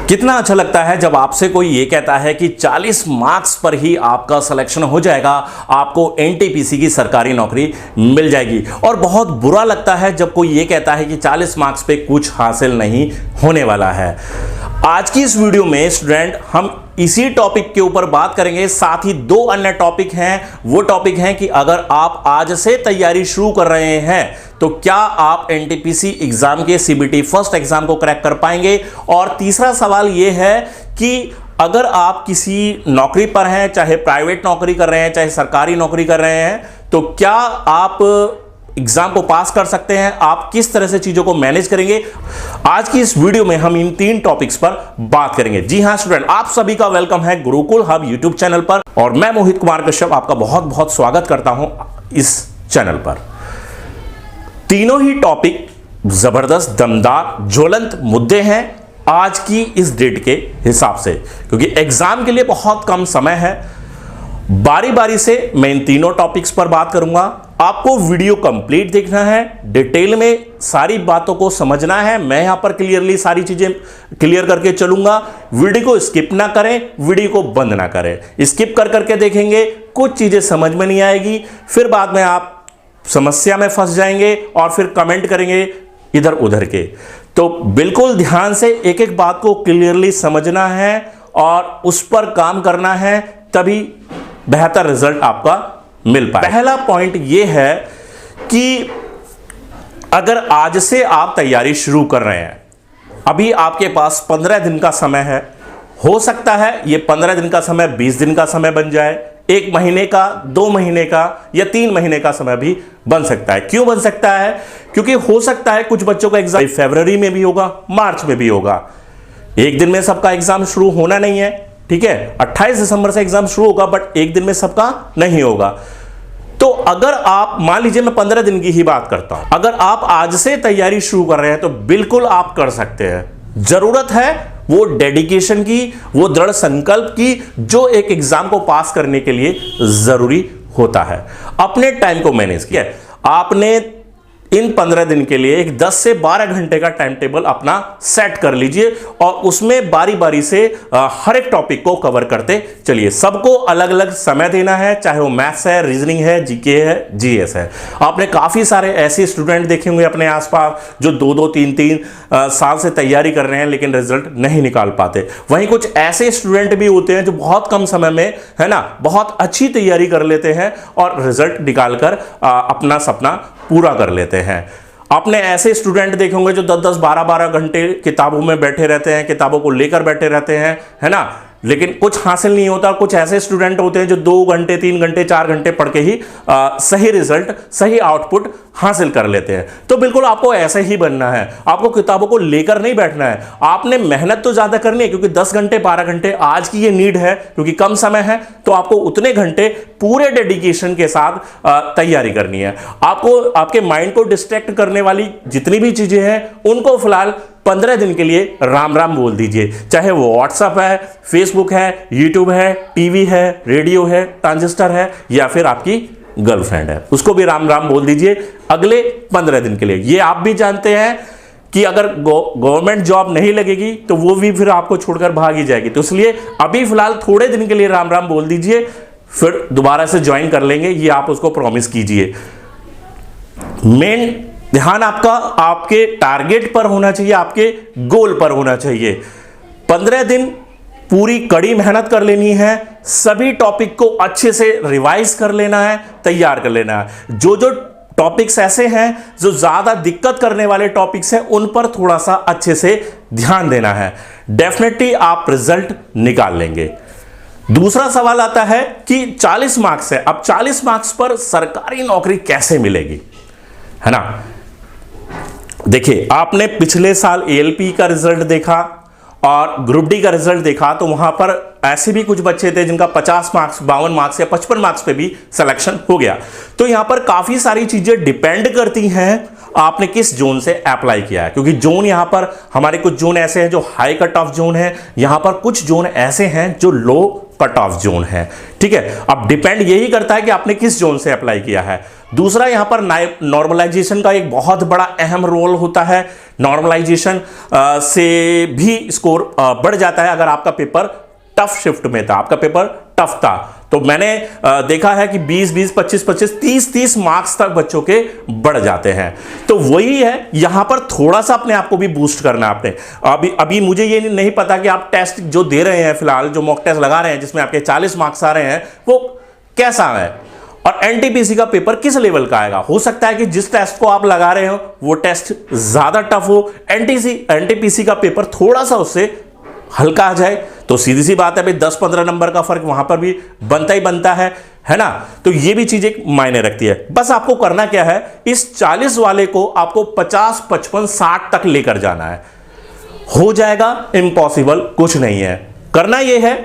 कितना अच्छा लगता है जब आपसे कोई ये कहता है कि 40 मार्क्स पर ही आपका सिलेक्शन हो जाएगा, आपको एनटीपीसी की सरकारी नौकरी मिल जाएगी। और बहुत बुरा लगता है जब कोई ये कहता है कि 40 मार्क्स पे कुछ हासिल नहीं होने वाला है। आज की इस वीडियो में स्टूडेंट हम इसी टॉपिक के ऊपर बात करेंगे, साथ ही दो अन्य टॉपिक हैं। वो टॉपिक हैं कि अगर आप आज से तैयारी शुरू कर रहे हैं तो क्या आप एनटीपीसी एग्जाम के सीबीटी फर्स्ट एग्जाम को क्रैक कर पाएंगे। और तीसरा सवाल यह है कि अगर आप किसी नौकरी पर हैं, चाहे प्राइवेट नौकरी कर रहे हैं चाहे सरकारी नौकरी कर रहे हैं, तो क्या आप एग्जाम को पास कर सकते हैं, आप किस तरह से चीजों को मैनेज करेंगे। आज की इस वीडियो में हम इन तीन टॉपिक्स पर बात करेंगे। जी हां स्टूडेंट, आप सभी का वेलकम है गुरुकुल हब यूट्यूब चैनल पर, और मैं मोहित कुमार कश्यप आपका बहुत बहुत स्वागत करता हूं इस चैनल पर। तीनों ही टॉपिक जबरदस्त, दमदार, ज्वलंत मुद्दे हैं आज की इस डेट के हिसाब से, क्योंकि एग्जाम के लिए बहुत कम समय है। बारी बारी से मैं इन तीनों टॉपिक्स पर बात करूंगा। आपको वीडियो कंप्लीट देखना है, डिटेल में सारी बातों को समझना है। मैं यहां पर क्लियरली सारी चीजें क्लियर करके चलूंगा। वीडियो को स्किप ना करें, वीडियो को बंद ना करें। स्किप कर करके देखेंगे, कुछ चीजें समझ में नहीं आएगी, फिर बाद में आप समस्या में फंस जाएंगे और फिर कमेंट करेंगे इधर उधर के। तो बिल्कुल ध्यान से एक एक बात को क्लियरली समझना है और उस पर काम करना है, तभी बेहतर रिजल्ट आपका मिल पाए। पहला पॉइंट यह है कि अगर आज से आप तैयारी शुरू कर रहे हैं, अभी आपके पास 15 दिन का समय है। हो सकता है ये 15 दिन का समय 20 दिन का समय बन जाए, 1 महीने का, 2 महीने का या 3 महीने का समय भी बन सकता है। क्यों बन सकता है? क्योंकि हो सकता है कुछ बच्चों का एग्जाम फरवरी में भी होगा, मार्च में भी होगा। एक दिन में सबका एग्जाम शुरू होना नहीं है, ठीक है। 28 दिसंबर से एग्जाम शुरू होगा, बट एक दिन में सबका नहीं होगा। तो अगर आप मान लीजिए, मैं 15 दिन की ही बात करता हूं, अगर आप आज से तैयारी शुरू कर रहे हैं तो बिल्कुल आप कर सकते हैं। जरूरत है वो डेडिकेशन की, वो दृढ़ संकल्प की, जो एक एग्जाम को पास करने के लिए जरूरी होता है। अपने टाइम को मैनेज किया, आपने इन 15 दिन के लिए एक 10 से 12 घंटे का टाइम टेबल अपना सेट कर लीजिए और उसमें बारी बारी से हर एक टॉपिक को कवर करते चलिए। सबको अलग अलग समय देना है, चाहे वो मैथ्स है, रीजनिंग है, जीके है, जीएस है। आपने काफी सारे ऐसे स्टूडेंट देखे होंगे अपने आसपास जो 2-2, 3-3 साल से तैयारी कर रहे हैं लेकिन रिजल्ट नहीं निकाल पाते। वहीं कुछ ऐसे स्टूडेंट भी होते हैं जो बहुत कम समय में, है ना, बहुत अच्छी तैयारी कर लेते हैं और रिजल्ट निकालकर अपना सपना पूरा कर लेते हैं। आपने ऐसे स्टूडेंट देखे होंगे जो 10-10, 12-12 घंटे किताबों में बैठे रहते हैं, किताबों को लेकर बैठे रहते हैं, है ना, लेकिन कुछ हासिल नहीं होता। कुछ ऐसे स्टूडेंट होते हैं जो 2 घंटे, 3 घंटे, 4 घंटे पढ़ के ही सही रिजल्ट, सही आउटपुट हासिल कर लेते हैं। तो बिल्कुल आपको ऐसे ही बनना है। आपको किताबों को लेकर नहीं बैठना है। आपने मेहनत तो ज्यादा करनी है, क्योंकि 10 घंटे 12 घंटे आज की ये नीड है, क्योंकि कम समय है। तो आपको उतने घंटे पूरे डेडिकेशन के साथ तैयारी करनी है। आपको आपके माइंड को डिस्ट्रैक्ट करने वाली जितनी भी चीजें हैं उनको फिलहाल 15 दिन के लिए राम राम बोल दीजिए। चाहे वो व्हाट्सएप है, फेसबुक है, यूट्यूब है, टीवी है, रेडियो है, ट्रांजिस्टर है, या फिर आपकी गर्लफ्रेंड है, उसको भी राम राम बोल दीजिए अगले 15 दिन के लिए। ये आप भी जानते हैं कि अगर गवर्नमेंट जॉब नहीं लगेगी तो वो भी फिर आपको छोड़कर भाग ही जाएगी। तो इसलिए अभी फिलहाल थोड़े दिन के लिए राम राम बोल दीजिए, फिर दोबारा से ज्वाइन कर लेंगे, ये आप उसको प्रॉमिस कीजिए। मेन ध्यान आपका आपके टारगेट पर होना चाहिए, आपके गोल पर होना चाहिए। 15 दिन पूरी कड़ी मेहनत कर लेनी है, सभी टॉपिक को अच्छे से रिवाइज कर लेना है, तैयार कर लेना है। जो जो टॉपिक्स ऐसे हैं जो ज्यादा दिक्कत करने वाले टॉपिक्स हैं, उन पर थोड़ा सा अच्छे से ध्यान देना है। डेफिनेटली आप रिजल्ट निकाल लेंगे। दूसरा सवाल आता है कि 40 मार्क्स है, अब 40 मार्क्स पर सरकारी नौकरी कैसे मिलेगी, है ना। देखिए, आपने पिछले साल एएलपी का रिजल्ट देखा और ग्रुप डी का रिजल्ट देखा, तो वहां पर ऐसे भी कुछ बच्चे थे जिनका 50 मार्क्स, 52 मार्क्स या 55 मार्क्स पे भी सिलेक्शन हो गया। तो यहां पर काफी सारी चीजें डिपेंड करती हैं आपने किस जोन से अप्लाई किया है, क्योंकि जोन यहां पर हमारे कुछ जोन ऐसे हैं जो हाई कट ऑफ जोन है, यहां पर कुछ जोन ऐसे हैं जो लो कट ऑफ जोन है, ठीक है। अब डिपेंड यही करता है कि आपने किस जोन से अप्लाई किया है। दूसरा, यहां पर नॉर्मलाइजेशन का एक बहुत बड़ा अहम रोल होता है, नॉर्मलाइजेशन से भी स्कोर बढ़ जाता है अगर आपका पेपर टफ शिफ्ट में था, आपका पेपर टफ था। तो मैंने देखा है कि 20-20, 25-25, 30-30 मार्क्स तक बच्चों के बढ़ जाते हैं। तो वही है, यहां पर थोड़ा सा अपने आप को भी बूस्ट करना है आपने। अभी मुझे ये नहीं पता कि आप टेस्ट जो दे रहे हैं, फिलहाल जो मॉक टेस्ट लगा रहे हैं जिसमें आपके 40 मार्क्स आ रहे हैं, वो कैसा है और एनटीपीसी का पेपर किस लेवल का आएगा। हो सकता है कि जिस टेस्ट को आप लगा रहे हो वो टेस्ट ज्यादा टफ हो, एनटीपीसी का पेपर थोड़ा सा उससे हल्का आ जाए, तो सीधी सी बात है भाई 10-15 नंबर का फर्क वहां पर भी बनता ही बनता है ना। तो ये भी चीज एक मायने रखती है। बस आपको करना क्या है, इस 40 वाले को आपको 50, 55, 60 तक लेकर जाना है। हो जाएगा, इम्पॉसिबल कुछ नहीं है। करना यह है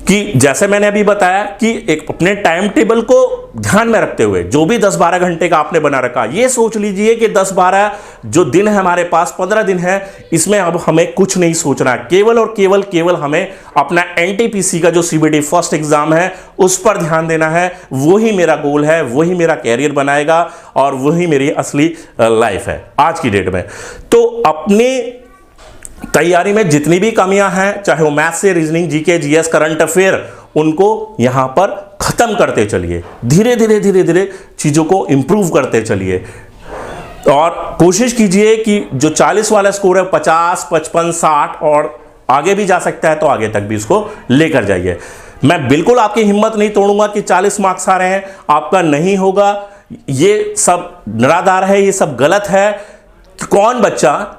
कि जैसे मैंने अभी बताया कि एक अपने टाइम टेबल को ध्यान में रखते हुए जो भी 10-12 घंटे का आपने बना रखा, ये सोच लीजिए कि 10-12 जो दिन है हमारे पास, 15 दिन है, इसमें अब हमें कुछ नहीं सोचना है। केवल और केवल हमें अपना एनटीपीसी का जो सीबीटी फर्स्ट एग्जाम है उस पर ध्यान देना है। वही मेरा गोल है, वही मेरा कैरियर बनाएगा और वही मेरी असली लाइफ है आज की डेट में। तो अपने तैयारी में जितनी भी कमियां हैं, चाहे वो मैथ्स से reasoning, GK, GS, current affair, उनको यहां पर खत्म करते चलिए। धीरे धीरे चीजों को इंप्रूव करते चलिए और कोशिश कीजिए कि जो 40 वाला स्कोर है 50, 55, 60 और आगे भी जा सकता है तो आगे तक भी इसको लेकर जाइए। मैं बिल्कुल आपकी हिम्मत नहीं तोड़ूंगा कि 40 मार्क्स आ रहे हैं आपका नहीं होगा, ये सब निराधार है, ये सब गलत है। कौन बच्चा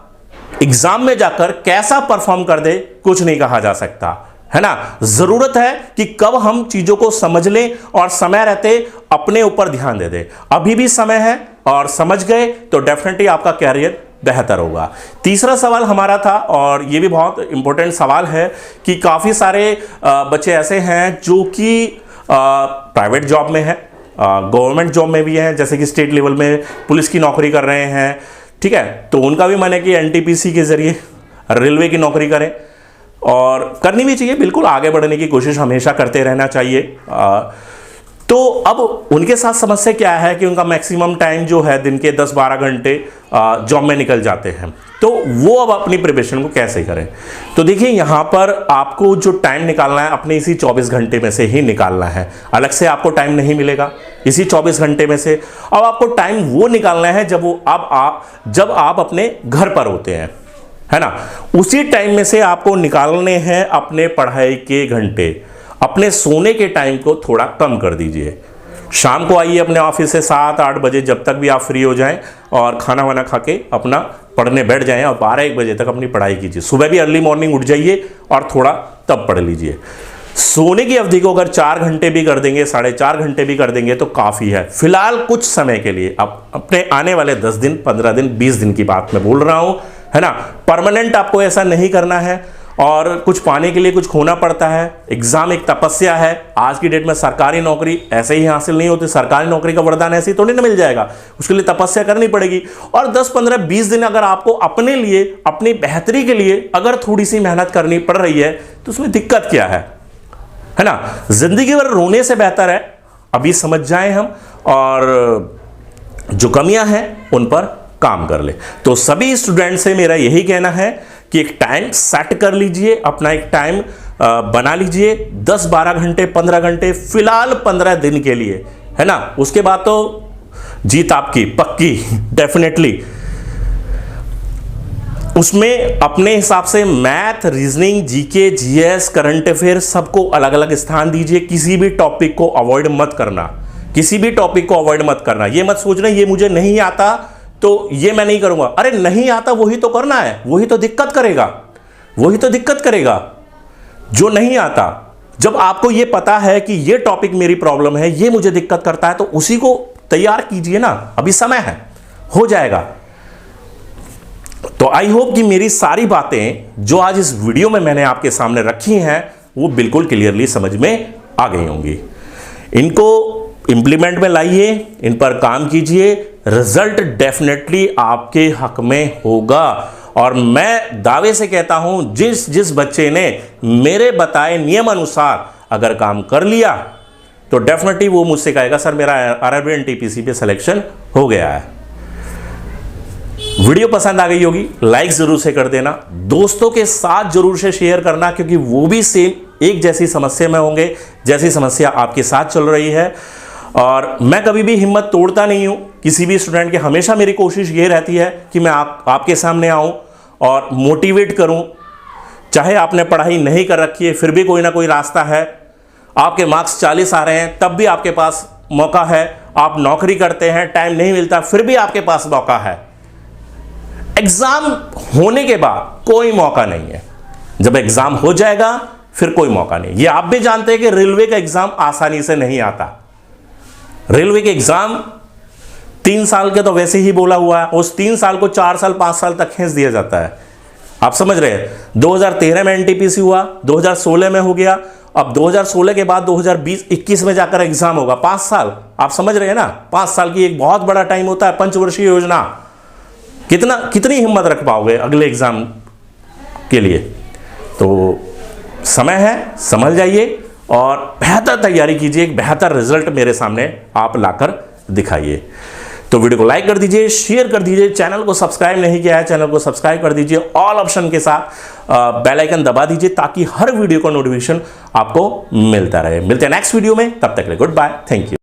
एग्जाम में जाकर कैसा परफॉर्म कर दे कुछ नहीं कहा जा सकता, है ना। जरूरत है कि कब हम चीजों को समझ लें और समय रहते अपने ऊपर ध्यान दे दें। अभी भी समय है और समझ गए तो डेफिनेटली आपका कैरियर बेहतर होगा। तीसरा सवाल हमारा था और यह भी बहुत इंपॉर्टेंट सवाल है कि काफी सारे बच्चे ऐसे हैं जो कि प्राइवेट जॉब में है, गवर्नमेंट जॉब में भी हैं, जैसे कि स्टेट लेवल में पुलिस की नौकरी कर रहे हैं, ठीक है। तो उनका भी मन है कि एनटीपीसी के जरिए रेलवे की नौकरी करें और करनी भी चाहिए, बिल्कुल आगे बढ़ने की कोशिश हमेशा करते रहना चाहिए। तो अब उनके साथ समस्या क्या है कि उनका मैक्सिमम टाइम जो है दिन के 10-12 घंटे जॉब में निकल जाते हैं। तो वो अब अपनी प्रिपरेशन को कैसे करें। तो देखिए यहाँ पर आपको जो टाइम निकालना है अपने इसी 24 घंटे में से ही निकालना है, अलग से आपको टाइम नहीं मिलेगा। इसी 24 घंटे में से अब आपको टाइम वो निकालना है जब आप अपने घर पर होते हैं, है ना। उसी टाइम में से आपको निकालने हैं अपने पढ़ाई के घंटे। अपने सोने के टाइम को थोड़ा कम कर दीजिए। शाम को आइए अपने ऑफिस से 7-8 बजे, जब तक भी आप फ्री हो जाएं और खाना वाना खा के अपना पढ़ने बैठ जाएं और 12-1 बजे तक अपनी पढ़ाई कीजिए। सुबह भी अर्ली मॉर्निंग उठ जाइए और थोड़ा तब पढ़ लीजिए। सोने की अवधि को अगर 4 घंटे भी कर देंगे, 4.5 घंटे भी कर देंगे तो काफ़ी है फिलहाल कुछ समय के लिए। अब अपने आने वाले 10 दिन, 15 दिन, 20 दिन की बात मैं बोल रहा हूँ, है ना। परमानेंट आपको ऐसा नहीं करना है और कुछ पाने के लिए कुछ खोना पड़ता है। एग्जाम एक तपस्या है। आज की डेट में सरकारी नौकरी ऐसे ही हासिल नहीं होती, सरकारी नौकरी का वरदान ऐसे ही थोड़ी ना मिल जाएगा, उसके लिए तपस्या करनी पड़ेगी। और 10, 15, 20 दिन अगर आपको अपने लिए, अपनी बेहतरी के लिए अगर थोड़ी सी मेहनत करनी पड़ रही है तो उसमें दिक्कत क्या है ना। जिंदगी भर रोने से बेहतर है अभी समझ जाएं हम और जो कमियां हैं उन पर काम कर ले। तो सभी स्टूडेंट से मेरा यही कहना है कि एक टाइम सेट कर लीजिए, अपना एक टाइम बना लीजिए, 10-12 घंटे, 15 घंटे, फिलहाल 15 दिन के लिए, है ना। उसके बाद तो जीत आपकी पक्की, डेफिनेटली। उसमें अपने हिसाब से math, reasoning, GK, GS, current affair सबको अलग अलग स्थान दीजिए। किसी भी टॉपिक को अवॉइड मत करना, किसी भी टॉपिक को अवॉइड मत करना। ये मत सोचना ये मुझे नहीं आता तो ये मैं नहीं करूंगा। अरे नहीं आता वही तो करना है, वही तो दिक्कत करेगा, वही तो दिक्कत करेगा जो नहीं आता। जब आपको ये पता है कि ये टॉपिक मेरी प्रॉब्लम है, ये मुझे दिक्कत करता है, तो उसी को तैयार कीजिए ना, अभी समय है, हो जाएगा। तो आई होप कि मेरी सारी बातें जो आज इस वीडियो में मैंने आपके सामने रखी हैं वो बिल्कुल क्लियरली समझ में आ गई होंगी। इनको इंप्लीमेंट में लाइए, इन पर काम कीजिए, रिजल्ट डेफिनेटली आपके हक में होगा। और मैं दावे से कहता हूं जिस बच्चे ने मेरे बताए नियम अनुसार अगर काम कर लिया तो डेफिनेटली वो मुझसे कहेगा सर मेरा आरआरबी एनटीपीसी पे सिलेक्शन हो गया है। वीडियो पसंद आ गई होगी, लाइक जरूर से कर देना, दोस्तों के साथ जरूर से शेयर करना, क्योंकि वो भी सेम एक जैसी समस्या में होंगे जैसी समस्या आपके साथ चल रही है। और मैं कभी भी हिम्मत तोड़ता नहीं हूं किसी भी स्टूडेंट की। हमेशा मेरी कोशिश ये रहती है कि मैं आपके सामने आऊं और मोटिवेट करूं। चाहे आपने पढ़ाई नहीं कर रखी है, फिर भी कोई ना कोई रास्ता है। आपके मार्क्स 40 आ रहे हैं, तब भी आपके पास मौका है। आप नौकरी करते हैं, टाइम नहीं मिलता, फिर भी आपके पास मौका है। एग्जाम होने के बाद कोई मौका नहीं है। जब एग्जाम हो जाएगा फिर कोई मौका नहीं। ये आप भी जानते हैं कि रेलवे का एग्जाम आसानी से नहीं आता। रेलवे के एग्जाम 3 साल के तो वैसे ही बोला हुआ है, उस 3 साल को 4 साल 5 साल तक खींच दिया जाता है। आप समझ रहे हैं। 2013 में एनटीपीसी हुआ, 2016 में हो गया, अब 2016 के बाद 2020-21 में जाकर एग्जाम होगा। 5 साल, आप समझ रहे हैं ना। 5 साल की एक बहुत बड़ा टाइम होता है। पंचवर्षीय योजना, कितनी हिम्मत रख पाओगे अगले एग्जाम के लिए। तो समय है, संभल जाइए और बेहतर तैयारी कीजिए। एक बेहतर रिजल्ट मेरे सामने आप लाकर दिखाइए। तो वीडियो को लाइक कर दीजिए, शेयर कर दीजिए। चैनल को सब्सक्राइब नहीं किया है, चैनल को सब्सक्राइब कर दीजिए। ऑल ऑप्शन के साथ बेल आइकन दबा दीजिए, ताकि हर वीडियो का नोटिफिकेशन आपको मिलता रहे। मिलते हैं नेक्स्ट वीडियो में, तब तक के लिए गुड बाय, थैंक यू।